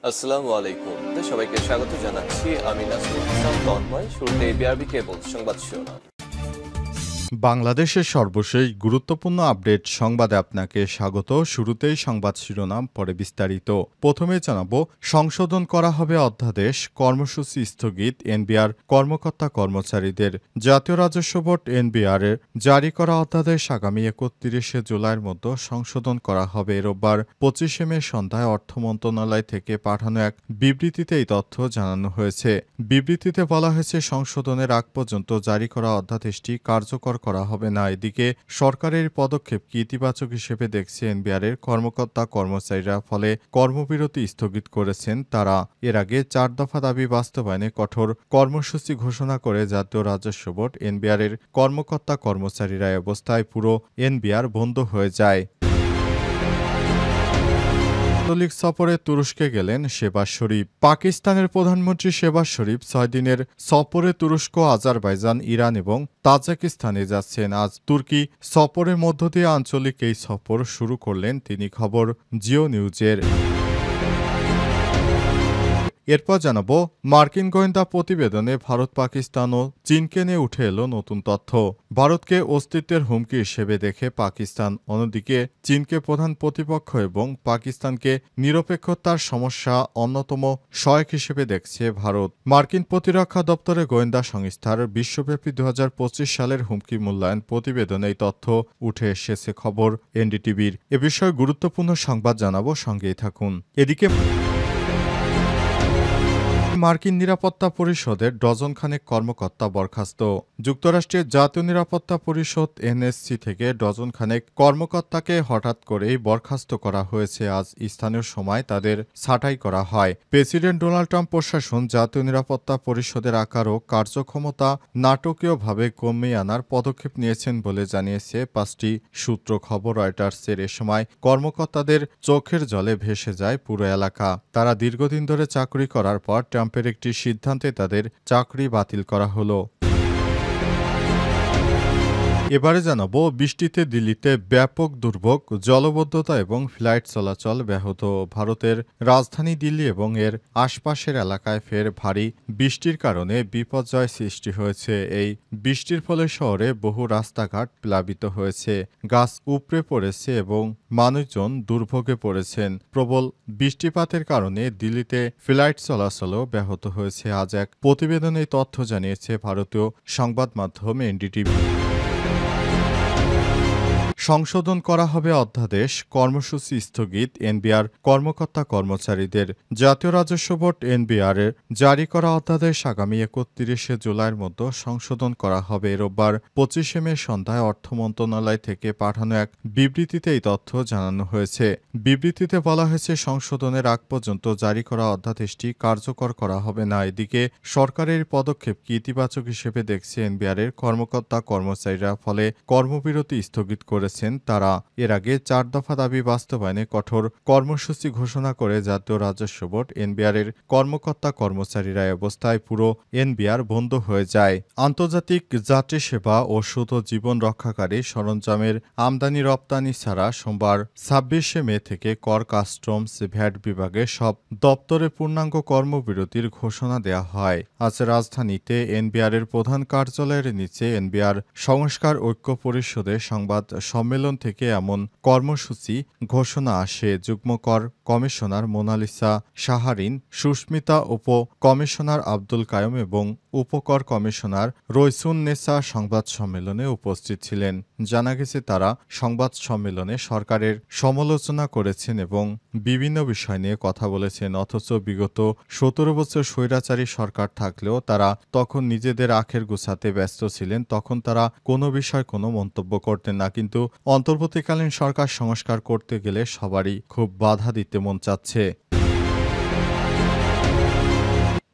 আসসালামু আলাইকুম। সবাইকে স্বাগত জানাচ্ছি। আমি নাসরুল ইসলাম তন্ময়। শুরুতে বিআরবি কেবল সংবাদ শিরোনাম। বাংলাদেশের সর্বশেষ গুরুত্বপূর্ণ আপডেট সংবাদে আপনাকে স্বাগত। শুরুতেই সংবাদ শিরোনাম, পরে বিস্তারিত। প্রথমে জানাবো, সংশোধন করা হবে অধ্যাদেশ, কর্মসূচি স্থগিত এনবিআর কর্মকর্তা কর্মচারীদের। জাতীয় রাজস্ব বোর্ড এনবিআর এর জারি করা অধ্যাদেশ আগামী 31শে জুলাইয়ের মধ্যে সংশোধন করা হবে। রোববার 25শে মে সন্ধ্যায় অর্থ মন্ত্রণালয় থেকে পাঠানো এক বিবৃতিতে এই তথ্য জানানো হয়েছে। বিবৃতিতে বলা হয়েছে, সংশোধনের আগ পর্যন্ত জারি করা অধ্যাদেশটি কার্যকর করা হবে না। এদিকে সরকারের পদক্ষেপকে ইতিবাচক হিসেবে দেখছে এনবিআরের কর্মকর্তা কর্মচারীরা, ফলে কর্মবিরতি স্থগিত করেছেন তারা। এর আগে 4 দফা দাবি বাস্তবায়নে কঠোর কর্মসূচি ঘোষণা করে জাতীয় রাজস্ব বোর্ড এনবিআরের কর্মকর্তা কর্মচারীরা। এই অবস্থায় পুরো এনবিআর বন্ধ হয়ে যায়। আন্তর্জাতিক সফরে তুরস্কে গেলেন শেহবাজ শরীফ। পাকিস্তানের প্রধানমন্ত্রী শেহবাজ শরীফ 6 দিনের সফরে তুরস্ক, আজারবাইজান, ইরান এবং তাজিকিস্তানে যাচ্ছেন। আজ তুর্কি সফরের মধ্য দিয়ে আঞ্চলিক এই সফর শুরু করলেন তিনি। খবর জিও নিউজের। এরপর জানাবো, মার্কিন গোয়েন্দা প্রতিবেদনে ভারত, পাকিস্তান ও চীনকে নিয়ে উঠে এলো নতুন তথ্য। ভারতকে অস্তিত্বের হুমকি হিসেবে দেখে পাকিস্তান, অন্যদিকে চীনকে প্রধান প্রতিপক্ষ এবং পাকিস্তানকে নিরপেক্ষতার সমস্যা অন্যতম সহায়ক হিসেবে দেখছে ভারত। মার্কিন প্রতিরক্ষা দপ্তরের গোয়েন্দা সংস্থার বিশ্বব্যাপী 2025 সালের হুমকি মূল্যায়ন প্রতিবেদনে এই তথ্য উঠে এসেছে। খবর এনডিটিভির। এ বিষয়ে গুরুত্বপূর্ণ সংবাদ জানাবো, সঙ্গেই থাকুন। এদিকে মার্কিন নিরাপত্তা পরিষদের ডজন খানেক কর্মকর্তা বরখাস্ত। যুক্তরাষ্ট্রের জাতীয় নিরাপত্তা পরিষদ এনএসসি থেকে ডজন খানেক কর্মকর্তাকে হঠাৎ করেই বরখাস্ত করা হয়েছে। আজ স্থানীয় সময় তাদের ছাঁটাই করা হয়। প্রেসিডেন্ট ডোনাল্ড ট্রাম্প প্রশাসন জাতীয় নিরাপত্তা পরিষদের আকার ও কার্যক্ষমতা নাটকীয়ভাবে কমিয়ে আনার পদক্ষেপ নিয়েছেন বলে জানিয়েছে 5টি সূত্র। খবর রয়টার্সের। এ সময় কর্মকর্তাদের চোখের জলে ভেসে যায় পুরো এলাকা। তারা দীর্ঘদিন ধরে চাকরি করার পর ট্রাম্পের একটি সিদ্ধান্তে তাদের চাকরি বাতিল করা হলো। এবারে জানাবো, বৃষ্টিতে দিল্লিতে ব্যাপক দুর্ভোগ, জলবদ্ধতা এবং ফ্লাইট চলাচল ব্যাহত। ভারতের রাজধানী দিল্লি এবং এর আশপাশের এলাকায় ফের ভারী বৃষ্টির কারণে বিপর্যয় সৃষ্টি হয়েছে। এই বৃষ্টির ফলে শহরে বহু রাস্তাঘাট প্লাবিত হয়েছে, গাছ উপড়ে পড়েছে এবং মানুষজন দুর্ভোগে পড়েছেন। প্রবল বৃষ্টিপাতের কারণে দিল্লিতে ফ্লাইট চলাচলও ব্যাহত হয়েছে। আজ এক প্রতিবেদনে এই তথ্য জানিয়েছে ভারতীয় সংবাদ মাধ্যম এনডিটিভি। সংশোধন করা হবে অধ্যাদেশ, কর্মসূচি স্থগিত এনবিআর কর্মকর্তা কর্মচারীদের। জাতীয় রাজস্ব বোর্ড এনবিআর এর জারি করা অধ্যাদেশ আগামী 31শে জুলাইয়ের মধ্যে সংশোধন করা হবে। রোববার 25শে মে সন্ধ্যায় অর্থ মন্ত্রণালয় থেকে পাঠানো এক বিবৃতিতে এই তথ্য জানানো হয়েছে। বিবৃতিতে বলা হয়েছে, সংশোধনের আগ পর্যন্ত জারি করা অধ্যাদেশটি কার্যকর করা হবে না। এদিকে সরকারের পদক্ষেপকে ইতিবাচক হিসেবে দেখছে এনবিআর এর কর্মকর্তা কর্মচারীরা, ফলে কর্মবিরতি স্থগিত করেছেন তারা। এর আগে 4 দফা দাবি বাস্তবায়নে কঠোর কর্মসূচি ঘোষণা করে জাতীয় রাজস্ব বোর্ড এনবিআর এর কর্মকর্তা কর্মচারীরা। অবস্থায় পুরো এনবিআর বন্ধ হয়ে যায়। আন্তর্জাতিক যাত্রী সেবা, ওষুধ ও জীবন রক্ষাকারী সরঞ্জামের আমদানি রপ্তানি ছাড়া সোমবার 26শে মে থেকে কর, কাস্টমস, ভ্যাট বিভাগের সব দপ্তরে পূর্ণাঙ্গ কর্মবিরতির ঘোষণা দেওয়া হয়। আজ রাজধানীতে এনবিআর এর প্রধান কার্যালয়ের নিচে এনবিআর সংস্কার ঐক্য পরিষদের সংবাদ সম্মেলন থেকে এমন কর্মসূচি ঘোষণা আসে। যুগ্ম কর কমিশনার মোনালিসা শাহারিন, সুস্মিতা, উপ কমিশনার আব্দুল কায়ুম এবং উপকর কমিশনার রইসুন নেসা সংবাদ সম্মেলনে উপস্থিত ছিলেন। জানা গেছে, তারা সংবাদ সম্মেলনে সরকারের সমালোচনা করেছেন এবং বিভিন্ন বিষয় নিয়ে কথা বলেছেন। অথচ বিগত 17 বছর স্বৈরাচারী সরকার থাকলেও তারা তখন নিজেদের আখের গুছাতে ব্যস্ত ছিলেন। তখন তারা কোনো বিষয় কোনো মন্তব্য করতেন না। কিন্তু অন্তর্বর্তীকালীন সরকার সংস্কার করতে গেলে সবারই খুব বাধা দিতে মন চাচ্ছে।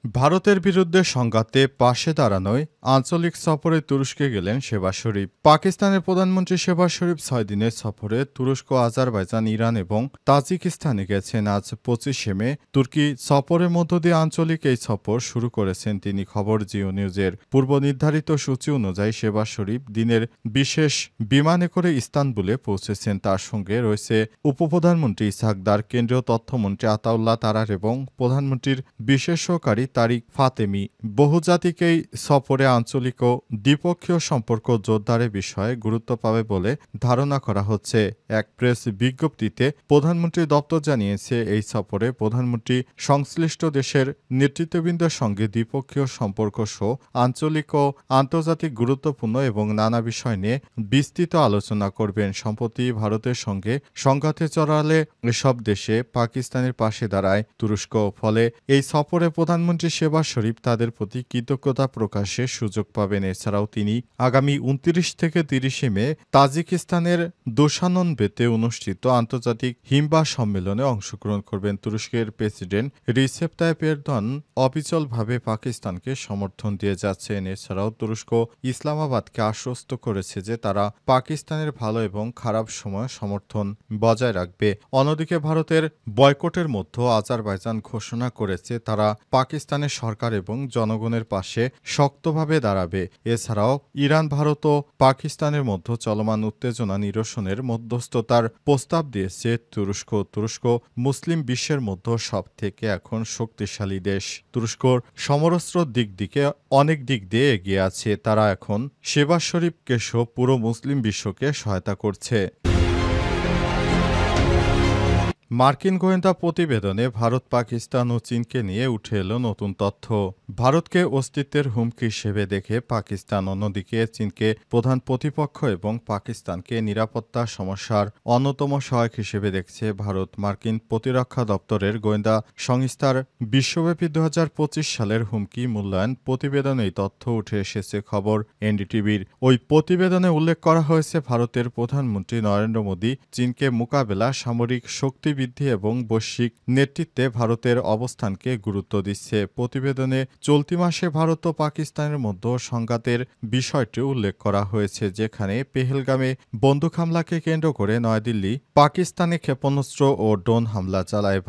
ভারতের বিরুদ্ধে সংঘাতে পাশে দাঁড়ানোয় আঞ্চলিক সফরে তুরস্কে গেলেন শেহবাজ শরীফ। পাকিস্তানের প্রধানমন্ত্রী শেহবাজ শরীফ 6 দিনের সফরে তুরস্ক, আজারবাইজান, ইরান এবং তাজিকিস্তানে গেছেন। আজ 25 মে তুর্কি সফরের মধ্য দিয়ে আঞ্চলিক এই সফর শুরু করেছেন তিনি। খবর জিও নিউজের। পূর্ব নির্ধারিত সূচি অনুযায়ী শেহবাজ শরীফ দিনের বিশেষ বিমানে করে ইস্তানবুলে পৌঁছেছেন। তার সঙ্গে রয়েছে উপপ্রধানমন্ত্রী ইসহাক দার, কেন্দ্রীয় তথ্যমন্ত্রী আতাউল্লাহ তারার এবং প্রধানমন্ত্রীর বিশেষ সহকারী তারিক ফাতেমি। বহুজাতিক এই সফরে আঞ্চলিক ও দ্বিপক্ষীয় সম্পর্ক জোরদারের বিষয়ে গুরুত্ব পাবে বলে ধারণা করা হচ্ছে। এক প্রেস বিজ্ঞপ্তিতে প্রধানমন্ত্রী দপ্তর জানিয়েছে, এই সফরে প্রধানমন্ত্রী সংশ্লিষ্ট দেশের নেতৃত্ববৃন্দের সঙ্গে দ্বিপক্ষীয় সম্পর্ক সহ আঞ্চলিক ও আন্তর্জাতিক গুরুত্বপূর্ণ এবং নানা বিষয় নিয়ে বিস্তৃত আলোচনা করবেন। সম্প্রতি ভারতের সঙ্গে সংঘাতে জড়ালে এসব দেশে পাকিস্তানের পাশে দাঁড়ায় তুরস্ক। ফলে এই সফরে প্রধানমন্ত্রী শেহবাজ শরীফ তাদের প্রতি কৃতজ্ঞতা প্রকাশের সুযোগ পাবেন। এছাড়াও তিনি আগামী 29 থেকে 30 মে তাজিকিস্তানের দোশানবেতে অনুষ্ঠিত আন্তর্জাতিক হিমবাহ সম্মেলনে অংশগ্রহণ করবেন। তুরস্কের প্রেসিডেন্ট রিসেপ তাইয়েপ এরদোয়ান অবিচলভাবে পাকিস্তানকে সমর্থন দিয়ে যাচ্ছেন। এছাড়াও তুরস্ক ইসলামাবাদকে আশ্বস্ত করেছে যে তারা পাকিস্তানের ভালো এবং খারাপ সময় সমর্থন বজায় রাখবে। অন্যদিকে ভারতের বয়কটের মধ্যে আজারবাইজান ঘোষণা করেছে তারা পাকিস্তানের সরকার এবং জনগণের পাশে শক্তভাবে দাঁড়াবে। এছাড়াও ইরান, ভারত ও পাকিস্তানের মধ্যে চলমান উত্তেজনা নিরসনের মধ্যস্থতার প্রস্তাব দিয়েছে তুরস্ক। তুরস্ক মুসলিম বিশ্বের মধ্যে সবথেকে এখন শক্তিশালী দেশ। তুরস্কর সমরস্ত্র অনেক দিক দিয়ে এগিয়ে আছে। তারা এখন শেহবাজ শরীফকে সহ পুরো মুসলিম বিশ্বকে সহায়তা করছে। মার্কিন গোয়েন্দা প্রতিবেদনে ভারত, পাকিস্তান ও চীনকে নিয়ে উঠে এলো নতুন তথ্য। ভারতকে অস্তিত্বের হুমকি হিসেবে দেখে পাকিস্তান, অন্যদিকে চীনকে প্রধান প্রতিপক্ষ এবং পাকিস্তানকে নিরাপত্তা সমস্যার অন্যতম সহায়ক হিসেবে দেখছে ভারত। মার্কিন প্রতিরক্ষা দপ্তরের গোয়েন্দা সংস্থার বিশ্বব্যাপী 2025 সালের হুমকি মূল্যায়ন প্রতিবেদনে এই তথ্য উঠে এসেছে। খবর এনডিটিভির। ওই প্রতিবেদনে উল্লেখ করা হয়েছে, ভারতের প্রধানমন্ত্রী নরেন্দ্র মোদী চীনকে মোকাবেলা, সামরিক শক্তি বৃদ্ধি এবং বৈশ্বিক নেতৃত্বে ভারতের অবস্থানকে গুরুত্ব দিচ্ছে। প্রতিবেদনে চলতি মাসে ভারত ও পাকিস্তানের মধ্যে সংঘাতের বিষয়টি উল্লেখ করা হয়েছে, যেখানে পেহেলগামে বন্দুক হামলাকে কেন্দ্র করে নয়াদিল্লি পাকিস্তানে ক্ষেপণাস্ত্র ও ড্রোন হামলা চালায়।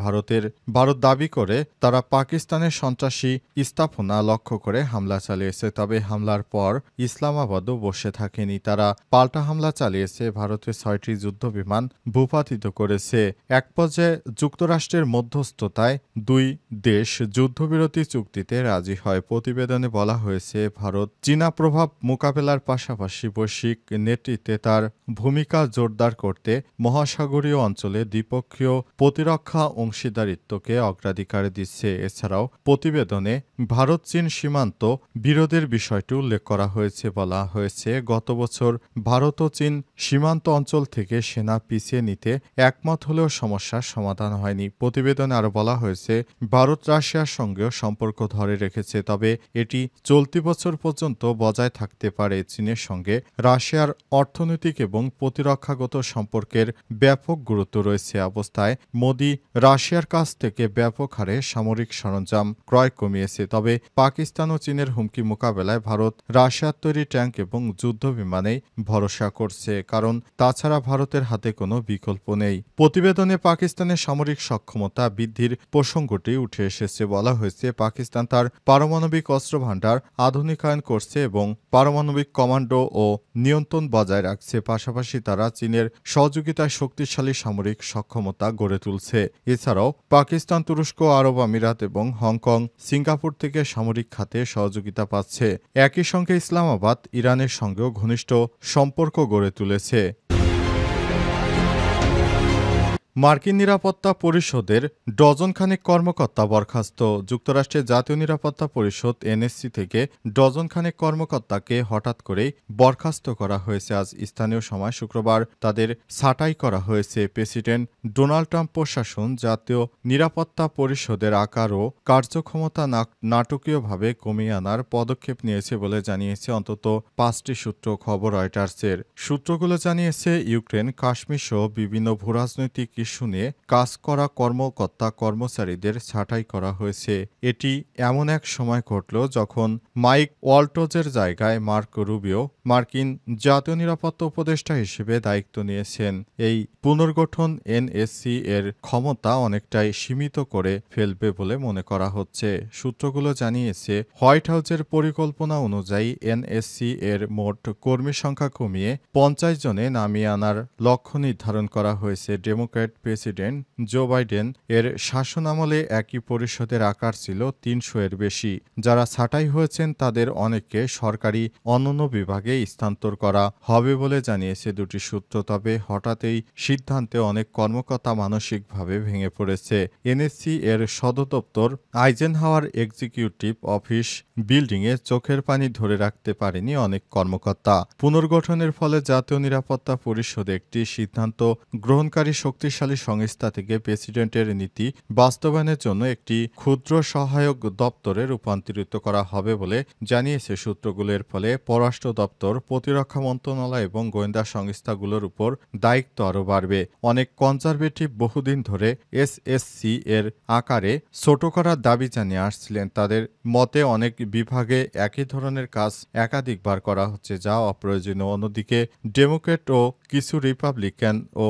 ভারত দাবি করে তারা পাকিস্তানের সন্ত্রাসী স্থাপনা লক্ষ্য করে হামলা চালিয়েছে। তবে হামলার পর ইসলামাবাদও বসে থাকেনি, তারা পাল্টা হামলা চালিয়েছে। ভারতের 6টি যুদ্ধবিমান ভূপাতিত করেছে। এক পর্যায়ে যুক্তরাষ্ট্রের মধ্যস্থতায় দুই দেশ যুদ্ধবিরতি চুক্তিতে রাজি হয়। প্রতিবেদনে বলা হয়েছে, ভারত চীনা প্রভাব মোকাবেলার পাশাপাশি বৈশ্বিক নেতৃত্বে তার ভূমিকা জোরদার করতে মহাসাগরীয় অঞ্চলে দ্বিপক্ষীয় প্রতিরক্ষা অংশীদারিত্বকে অগ্রাধিকার দিচ্ছে। এছাড়াও প্রতিবেদনে ভারত চীন সীমান্ত বিরোধের বিষয়টি উল্লেখ করা হয়েছে। বলা হয়েছে, গত বছর ভারত ও চীন সীমান্ত অঞ্চল থেকে সেনা পিছিয়ে নিতে একমত হলেও সমস্যার সমাধান হয়নি। প্রতিবেদনে আরও বলা হয়েছে, ভারত রাশিয়ার সঙ্গেও সম্পর্ক ধরে রেখেছে, তবে এটি চলতি বছর পর্যন্ত বজায় থাকতে পারে। চীনের সঙ্গে রাশিয়ার অর্থনৈতিক এবং প্রতিরক্ষাগত সম্পর্কের ব্যাপক গুরুত্ব রয়েছে। অবস্থায় মোদি রাশিয়ার কাছ থেকে ব্যাপক হারে সামরিক সরঞ্জাম ক্রয় কমিয়েছে। তবে পাকিস্তান ও চীনের হুমকি মোকাবেলায় ভারত রাশিয়ার তৈরি ট্যাঙ্ক এবং যুদ্ধ বিমানেই ভরসা করছে, কারণ তাছাড়া ভারতের হাতে কোনো বিকল্প নেই। প্রতিবেদনে পাকিস্তানের সামরিক সক্ষমতা বৃদ্ধির প্রসঙ্গটি উঠে এসেছে। বলা হয়েছে, পাকিস্তান তার পারমাণবিক অস্ত্র ভাণ্ডার আধুনিকায়ন করছে এবং পারমাণবিক কমান্ডো ও নিয়ন্ত্রণ বজায় রাখছে। পাশাপাশি তারা চীনের সহযোগিতায় শক্তিশালী সামরিক সক্ষমতা গড়ে তুলছে। এছাড়াও পাকিস্তান তুরস্ক, আরব আমিরাত এবং হংকং, সিঙ্গাপুর থেকে সামরিক খাতে সহযোগিতা পাচ্ছে। একই সঙ্গে ইসলামাবাদ ইরানের সঙ্গেও ঘনিষ্ঠ সম্পর্ক গড়ে তুলেছে। মার্কিন নিরাপত্তা পরিষদের ডজনখানেক কর্মকর্তা বরখাস্ত। যুক্তরাষ্ট্রের জাতীয় নিরাপত্তা পরিষদ এনএসসি থেকে ডজনখানেক কর্মকর্তাকে হঠাৎ করেই বরখাস্ত করা হয়েছে। আজ স্থানীয় সময় শুক্রবার তাদের ছাঁটাই করা হয়েছে। প্রেসিডেন্ট ডোনাল্ড ট্রাম্প প্রশাসন জাতীয় নিরাপত্তা পরিষদের আকার ও কার্যক্ষমতা নাটকীয়ভাবে কমিয়ে আনার পদক্ষেপ নিয়েছে বলে জানিয়েছে অন্তত 5টি সূত্র। খবর রয়টার্সের। সূত্রগুলো জানিয়েছে, ইউক্রেন, কাশ্মীর সহ বিভিন্ন ভূরাজনৈতিক ইস্যু নিয়ে কাজ করা কর্মকর্তা কর্মচারীদের ছাঁটাই করা হয়েছে। এটি এমন এক সময় ঘটল যখন মাইক ওয়ালটজের জায়গায় মার্ক রুবিও মার্কিন জাতীয় নিরাপত্তা উপদেষ্টা হিসেবে দায়িত্ব নিয়েছেন। এই পুনর্গঠন এনএসসি এর ক্ষমতা অনেকটাই সীমিত করে ফেলবে বলে মনে করা হচ্ছে। সূত্রগুলো জানিয়েছে, হোয়াইট হাউসের পরিকল্পনা অনুযায়ী এনএসসি এর মোট কর্মী সংখ্যা কমিয়ে 50 জনে নামিয়ে আনার লক্ষ্য নির্ধারণ করা হয়েছে। ডেমোক্র্যাট প্রেসিডেন্ট জো বাইডেন এর শাসনামলে একই পরিষদের আকার ছিল 300 এর বেশি। যারা ছাঁটাই হয়েছেন তাদের অনেককে সরকারি অন্যান্য বিভাগে স্থানান্তর করা হবে বলে জানিয়েছে দুটি সূত্র। তবে হঠাৎই সিদ্ধান্তে অনেক কর্মকর্তা মানসিকভাবে ভেঙে পড়েছে। এনএসসি এর সদর দপ্তর আইজেনহাওয়ার এক্সিকিউটিভ অফিস বিল্ডিংয়ে চোখের পানি ধরে রাখতে পারেনি অনেক কর্মকর্তা। পুনর্গঠনের ফলে জাতীয় নিরাপত্তা পরিষদ একটি সিদ্ধান্ত গ্রহণকারী শক্তিশালী সংস্থা থেকে প্রেসিডেন্টের নীতি বাস্তবায়নের জন্য একটি ক্ষুদ্র সহায়ক দপ্তরে রূপান্তরিত করা হবে বলে জানিয়েছে সূত্রগুলোর। ফলে পররাষ্ট্র দপ্তর, প্রতিরক্ষা মন্ত্রণালয় এবং গোয়েন্দা সংস্থাগুলোর উপর দায়িত্ব আরও বাড়বে। অনেক কনজারভেটিভ বহুদিন ধরে এসএসসি এর আকারে ছোট করার দাবি জানিয়ে আসছিলেন। তাদের মতে অনেক বিভাগে একই ধরনের কাজ একাধিকবার করা হচ্ছে, যা অপ্রয়োজনীয়। অন্যদিকে ডেমোক্র্যাট ও কিছু রিপাবলিকান ও